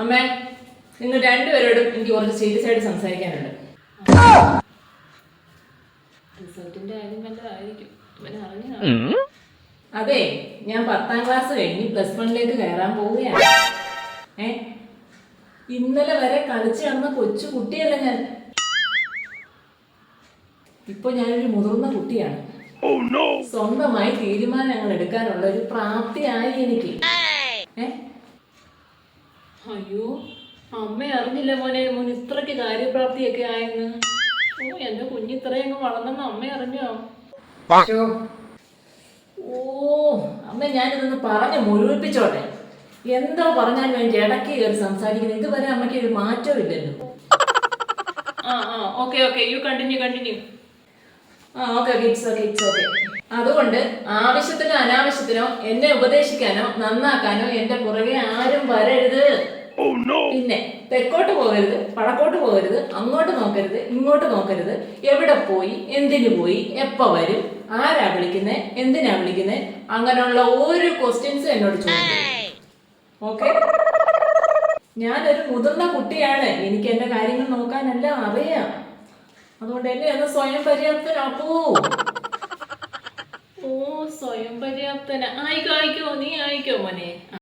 അമ്മേ, നിങ്ങൾ രണ്ടുപേരോടും എനിക്ക് കുറച്ച് സീരിയസ് ആയിട്ട് സംസാരിക്കാനുണ്ട്. റിസൾട്ടിന്റെ കാര്യം വല്ലതായിരിക്കും. അതെ, ഞാൻ 10ാം ക്ലാസ് കഴിഞ്ഞ് +1 കയറാൻ പോവുകയാണ്. ഇന്നലെ വരെ കളിച്ചു നടന്ന കൊച്ചു കുട്ടിയല്ല ഞാൻ. ഇപ്പൊ ഞാനൊരു മുതിർന്ന കുട്ടിയാണ്. സ്വന്തമായി തീരുമാനങ്ങൾ എടുക്കാനുള്ള ഒരു പ്രാപ്തിയായി എനിക്ക്. അയ്യോ, അമ്മ അറിഞ്ഞില്ല മോനെ, മോൻ ഇത്രയ്ക്ക് കാര്യപ്രാപ്തിയൊക്കെ ആയെന്ന്. എന്റെ കുഞ്ഞിത്രയൊക്കെ വളർന്നെന്ന് അമ്മ അറിഞ്ഞോ? ഓ അമ്മ, ഞാനിതൊന്ന് പറഞ്ഞ് മുഴുവിപ്പിച്ചോട്ടെ. എന്തോ പറഞ്ഞാലും എനിക്ക് ഇടയ്ക്ക് കയറി സംസാരിക്കുന്നത്. ഇതുവരെ അമ്മയ്ക്ക് ഒരു മാറ്റവും ഇല്ലല്ലോ. Okay you continue. ഓക്കെ. അതുകൊണ്ട് ആവശ്യത്തിനോ അനാവശ്യത്തിനോ എന്നെ ഉപദേശിക്കാനോ നന്നാക്കാനോ എന്റെ പുറകെ ആരും വരരുത്. പിന്നെ തെക്കോട്ട് പോകരുത്, വടക്കോട്ട് പോകരുത്, അങ്ങോട്ട് നോക്കരുത്, ഇങ്ങോട്ട് നോക്കരുത്. എവിടെ പോയി, എന്തിനു പോയി, എപ്പ വരും, ആരാ വിളിക്കുന്നേ, എന്തിനാ വിളിക്കുന്നേ, അങ്ങനെയുള്ള ഒരു ക്വസ്റ്റ്യൻസും എന്നോട് ചോദിക്കും. ഓക്കെ? ഞാനൊരു മുതിർന്ന കുട്ടിയാണ്. എനിക്ക് എന്റെ കാര്യങ്ങൾ നോക്കാനെല്ലാം അറിയാം. അതുകൊണ്ട് എന്നെ ഒന്ന് സ്വയം പര്യാപ്തനാക്കൂ. സ്വയം പര്യാപ്തന ആയിക്കോ, നീ ആയിക്കോ മോനെ.